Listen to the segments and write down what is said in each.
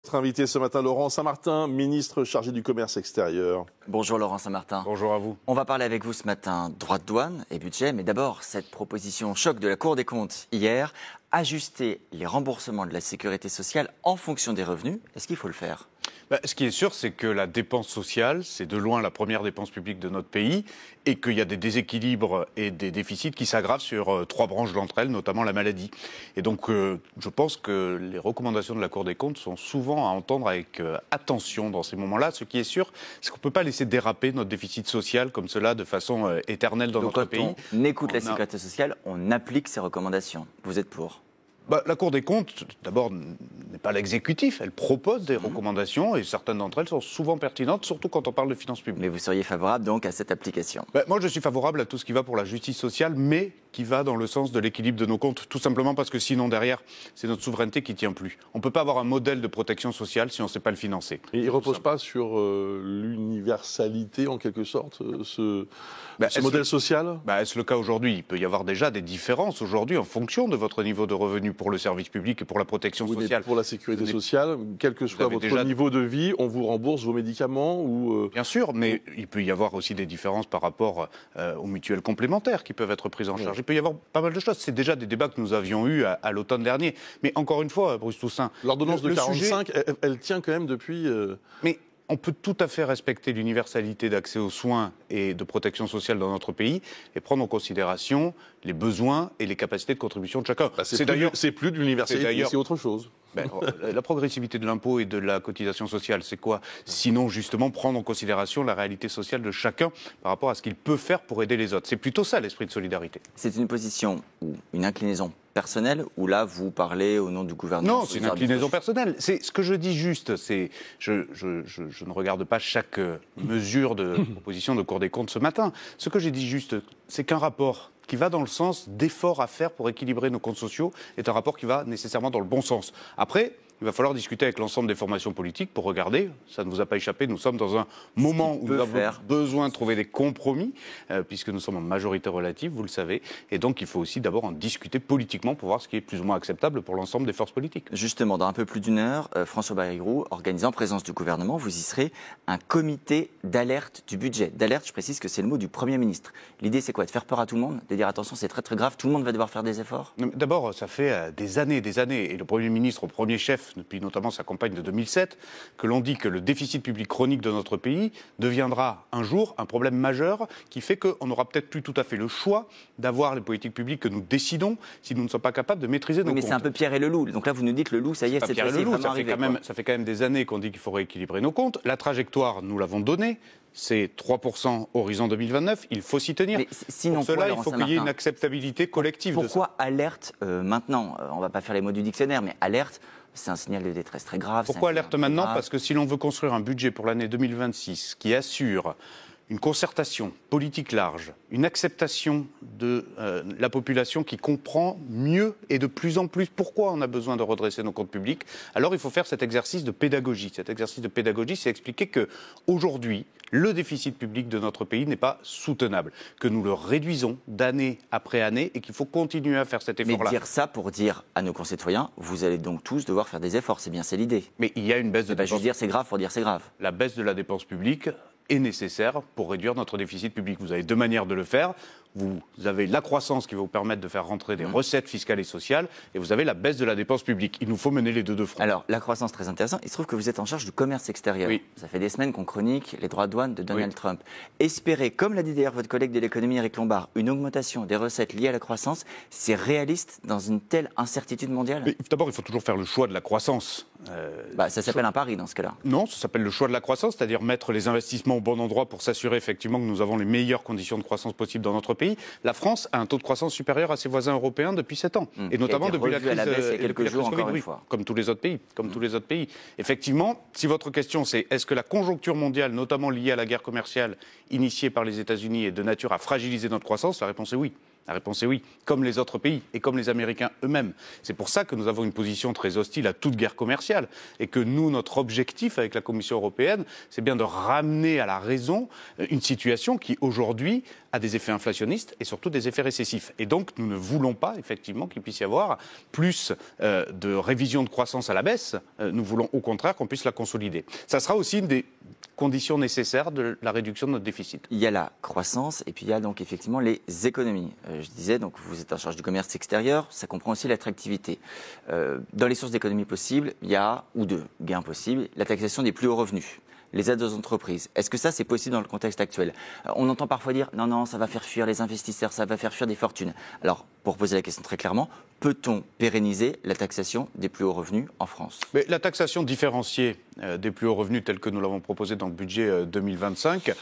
Notre invité ce matin, Laurent Saint-Martin, ministre chargé du commerce extérieur. Bonjour Laurent Saint-Martin. Bonjour à vous. On va parler avec vous ce matin droits de douane et budget, mais d'abord cette proposition choc de la Cour des comptes hier, ajuster les remboursements de la sécurité sociale en fonction des revenus. Est-ce qu'il faut le faire ? Ce qui est sûr, c'est que la dépense sociale, c'est de loin la première dépense publique de notre pays et qu'il y a des déséquilibres et des déficits qui s'aggravent sur trois branches d'entre elles, notamment la maladie. Et donc, je pense que les recommandations de la Cour des comptes sont souvent à entendre avec attention dans ces moments-là. Ce qui est sûr, c'est qu'on ne peut pas laisser déraper notre déficit social comme cela de façon éternelle dans notre pays. On écoute la sécurité sociale, on applique ses recommandations. Vous êtes pour ? La Cour des comptes, d'abord, n'est pas l'exécutif. Elle propose des recommandations et certaines d'entre elles sont souvent pertinentes, surtout quand on parle de finances publiques. Mais vous seriez favorable donc à cette application ? Moi, je suis favorable à tout ce qui va pour la justice sociale, mais qui va dans le sens de l'équilibre de nos comptes, tout simplement parce que sinon, derrière, c'est notre souveraineté qui ne tient plus. On ne peut pas avoir un modèle de protection sociale si on ne sait pas le financer. Et il ne repose pas sur l'universalité, en quelque sorte, ce modèle social ? Est-ce le cas aujourd'hui ? Il peut y avoir déjà des différences aujourd'hui en fonction de votre niveau de revenu pour le service public et pour la protection sociale. Pour la sécurité sociale, quel que soit votre niveau de vie, on vous rembourse vos médicaments ou Bien sûr, mais il peut y avoir aussi des différences par rapport aux mutuelles complémentaires qui peuvent être prises en charge. Il peut y avoir pas mal de choses. C'est déjà des débats que nous avions eus à l'automne dernier. Mais encore une fois, Bruce Toussaint... L'ordonnance de 45, elle tient quand même depuis... Mais on peut tout à fait respecter l'universalité d'accès aux soins et de protection sociale dans notre pays et prendre en considération les besoins et les capacités de contribution de chacun. C'est plus de l'universalité, c'est autre chose. La progressivité de l'impôt et de la cotisation sociale, c'est quoi ? Sinon, justement, prendre en considération la réalité sociale de chacun par rapport à ce qu'il peut faire pour aider les autres. C'est plutôt ça, l'esprit de solidarité. C'est une position ou une inclinaison personnelle, ou là, vous parlez au nom du gouvernement ? Non, c'est une inclinaison personnelle. C'est ce que je dis juste, c'est... Je ne regarde pas chaque mesure de proposition de Cour des comptes ce matin. Ce que j'ai dit juste, c'est qu'un rapport qui va dans le sens d'efforts à faire pour équilibrer nos comptes sociaux est un rapport qui va nécessairement dans le bon sens. Après, il va falloir discuter avec l'ensemble des formations politiques pour regarder, ça ne vous a pas échappé, nous sommes dans un moment où nous avons besoin de trouver des compromis, puisque nous sommes en majorité relative, vous le savez, et donc il faut aussi d'abord en discuter politiquement pour voir ce qui est plus ou moins acceptable pour l'ensemble des forces politiques. Justement, dans un peu plus d'une heure, François Bayrou, organisé en présence du gouvernement, vous y serez un comité d'alerte du budget. D'alerte, je précise que c'est le mot du Premier ministre. L'idée, c'est quoi ? De faire peur à tout le monde ? De dire attention, c'est très très grave, tout le monde va devoir faire des efforts ? D'abord, ça fait des années, et le Premier ministre, au premier chef, depuis notamment sa campagne de 2007, que l'on dit que le déficit public chronique de notre pays deviendra un jour un problème majeur qui fait qu'on n'aura peut-être plus tout à fait le choix d'avoir les politiques publiques que nous décidons si nous ne sommes pas capables de maîtriser nos comptes. Mais c'est un peu Pierre et le loup. Donc là, vous nous dites le loup, ça y est, cette fois-ci, vraiment arrivé. Ça fait quand même des années qu'on dit qu'il faut rééquilibrer nos comptes. La trajectoire, nous l'avons donnée. C'est 3% horizon 2029, il faut s'y tenir. Mais sinon, pour cela, il faut qu'il y ait une acceptabilité collective. Pourquoi alerte maintenant on ne va pas faire les mots du dictionnaire, mais alerte, c'est un signal de détresse très grave. Pourquoi alerte maintenant ? Parce que si l'on veut construire un budget pour l'année 2026 qui assure une concertation politique large, une acceptation de la population qui comprend mieux et de plus en plus pourquoi on a besoin de redresser nos comptes publics, alors il faut faire cet exercice de pédagogie. Cet exercice de pédagogie, c'est expliquer qu'aujourd'hui, le déficit public de notre pays n'est pas soutenable, que nous le réduisons d'année après année et qu'il faut continuer à faire cet effort-là. Mais dire ça pour dire à nos concitoyens, vous allez donc tous devoir faire des efforts, c'est l'idée. Mais il y a une baisse de dépenses. Juste dire c'est grave pour dire c'est grave. La baisse de la dépense publique est nécessaire pour réduire notre déficit public. Vous avez deux manières de le faire. Vous avez la croissance qui va vous permettre de faire rentrer des recettes fiscales et sociales, et vous avez la baisse de la dépense publique. Il nous faut mener les deux de front. Alors, la croissance, très intéressant. Il se trouve que vous êtes en charge du commerce extérieur. Oui. Ça fait des semaines qu'on chronique les droits de douane de Donald Trump. Espérer, comme l'a dit d'ailleurs votre collègue de l'économie, Éric Lombard, une augmentation des recettes liées à la croissance, c'est réaliste dans une telle incertitude mondiale ? Mais d'abord, il faut toujours faire le choix de la croissance. Ça s'appelle un pari dans ce cas-là. Non, ça s'appelle le choix de la croissance, c'est-à-dire mettre les investissements au bon endroit pour s'assurer effectivement que nous avons les meilleures conditions de croissance possibles dans notre pays. La France a un taux de croissance supérieur à ses voisins européens depuis 7 ans, et notamment depuis la crise à la baisse il y a quelques jours, encore une fois. Comme tous les autres pays. Effectivement, si votre question c'est est-ce que la conjoncture mondiale, notamment liée à la guerre commerciale initiée par les États-Unis, est de nature à fragiliser notre croissance, la réponse est oui. La réponse est oui, comme les autres pays et comme les Américains eux-mêmes. C'est pour ça que nous avons une position très hostile à toute guerre commerciale et que nous, notre objectif avec la Commission européenne, c'est bien de ramener à la raison une situation qui aujourd'hui a des effets inflationnistes et surtout des effets récessifs. Et donc nous ne voulons pas effectivement qu'il puisse y avoir plus de révision de croissance à la baisse. Nous voulons au contraire qu'on puisse la consolider. Ça sera aussi une des conditions nécessaires de la réduction de notre déficit. Il y a la croissance et puis il y a donc effectivement les économies. Je disais, donc vous êtes en charge du commerce extérieur, ça comprend aussi l'attractivité. Dans les sources d'économies possibles, il y a, ou de gains possibles, la taxation des plus hauts revenus. Les aides aux entreprises. Est-ce que ça, c'est possible dans le contexte actuel? On entend parfois dire « non, ça va faire fuir les investisseurs, ça va faire fuir des fortunes ». Alors, pour poser la question très clairement, peut-on pérenniser la taxation des plus hauts revenus en France? Mais la taxation différenciée des plus hauts revenus, telle que nous l'avons proposée dans le budget 2025,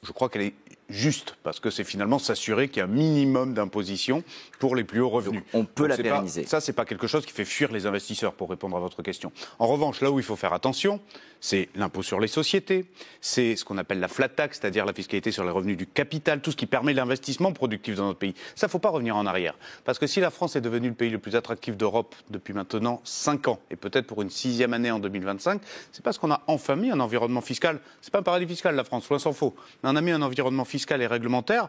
je crois qu'elle est juste, parce que c'est finalement s'assurer qu'il y a un minimum d'imposition pour les plus hauts revenus. Donc, on peut la pérenniser. Ça, c'est pas quelque chose qui fait fuir les investisseurs, pour répondre à votre question. En revanche, là où il faut faire attention, c'est l'impôt sur les sociétés, c'est ce qu'on appelle la flat tax, c'est-à-dire la fiscalité sur les revenus du capital, tout ce qui permet l'investissement productif dans notre pays. Ça, faut pas revenir en arrière. Parce que si la France est devenue le pays le plus attractif d'Europe depuis maintenant 5 ans, et peut-être pour une 6e année en 2025, c'est parce qu'on a enfin mis un environnement fiscal. C'est pas un paradis fiscal, la France, loin s'en faut. Mais on a mis un environnement fiscal et réglementaire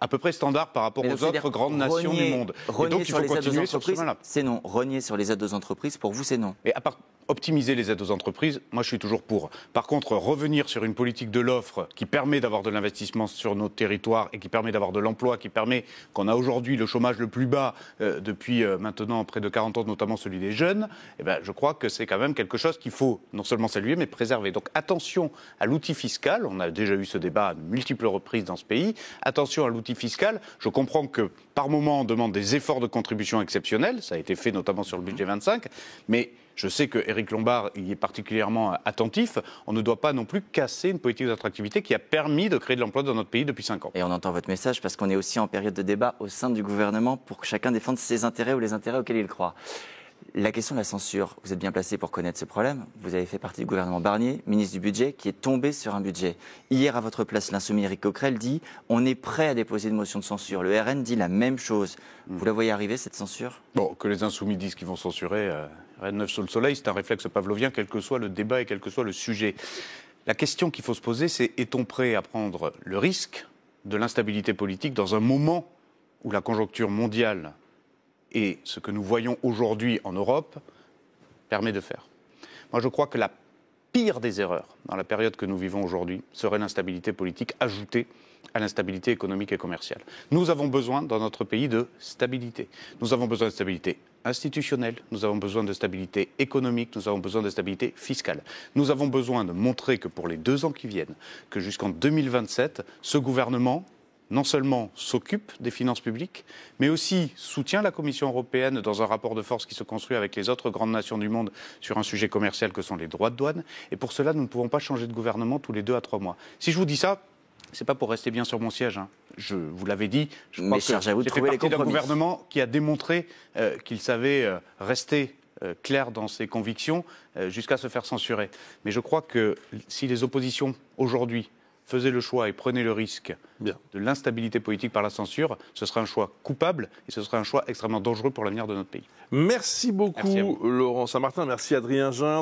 à peu près standard par rapport aux autres grandes nations du monde. Et donc il faut continuer sur ce chemin-là. C'est non. Rogner sur les aides aux entreprises, pour vous, c'est non. Et à part optimiser les aides aux entreprises, moi je suis toujours pour. Par contre, revenir sur une politique de l'offre qui permet d'avoir de l'investissement sur nos territoires et qui permet d'avoir de l'emploi, qui permet qu'on a aujourd'hui le chômage le plus bas depuis maintenant près de 40 ans, notamment celui des jeunes, eh ben, je crois que c'est quand même quelque chose qu'il faut non seulement saluer, mais préserver. Donc attention à l'outil fiscal, on a déjà eu ce débat à de multiples reprises dans ce pays, attention à l'outil fiscal. Je comprends que par moment on demande des efforts de contribution exceptionnels, ça a été fait notamment sur le budget 25, mais je sais que Éric Lombard y est particulièrement attentif. On ne doit pas non plus casser une politique d'attractivité qui a permis de créer de l'emploi dans notre pays depuis 5 ans. Et on entend votre message parce qu'on est aussi en période de débat au sein du gouvernement pour que chacun défende ses intérêts ou les intérêts auxquels il croit. La question de la censure, vous êtes bien placé pour connaître ce problème. Vous avez fait partie du gouvernement Barnier, ministre du Budget, qui est tombé sur un budget. Hier, à votre place, l'insoumis Éric Coquerel dit « on est prêt à déposer une motion de censure ». Le RN dit la même chose. Vous la voyez arriver, cette censure? Bon, que les insoumis disent qu'ils vont censurer, rien de neuf sous le soleil, c'est un réflexe pavlovien, quel que soit le débat et quel que soit le sujet. La question qu'il faut se poser, c'est est-on prêt à prendre le risque de l'instabilité politique dans un moment où la conjoncture mondiale et ce que nous voyons aujourd'hui en Europe permet de faire. Moi, je crois que la pire des erreurs dans la période que nous vivons aujourd'hui serait l'instabilité politique ajoutée à l'instabilité économique et commerciale. Nous avons besoin dans notre pays de stabilité. Nous avons besoin de stabilité institutionnelle, nous avons besoin de stabilité économique, nous avons besoin de stabilité fiscale. Nous avons besoin de montrer que pour les 2 ans qui viennent, que jusqu'en 2027, ce gouvernement non seulement s'occupe des finances publiques, mais aussi soutient la Commission européenne dans un rapport de force qui se construit avec les autres grandes nations du monde sur un sujet commercial que sont les droits de douane. Et pour cela, nous ne pouvons pas changer de gouvernement tous les 2 à 3 mois. Si je vous dis ça, c'est pas pour rester bien sur mon siège. Hein. Je vous l'avais dit, je crois que j'ai fait partie d'un gouvernement qui a démontré qu'il savait rester clair dans ses convictions jusqu'à se faire censurer. Mais je crois que si les oppositions aujourd'hui faisaient le choix et prenaient le risque de l'instabilité politique par la censure, ce serait un choix coupable et ce serait un choix extrêmement dangereux pour l'avenir de notre pays. Merci beaucoup, Laurent Saint-Martin. Merci, Adrien Gin.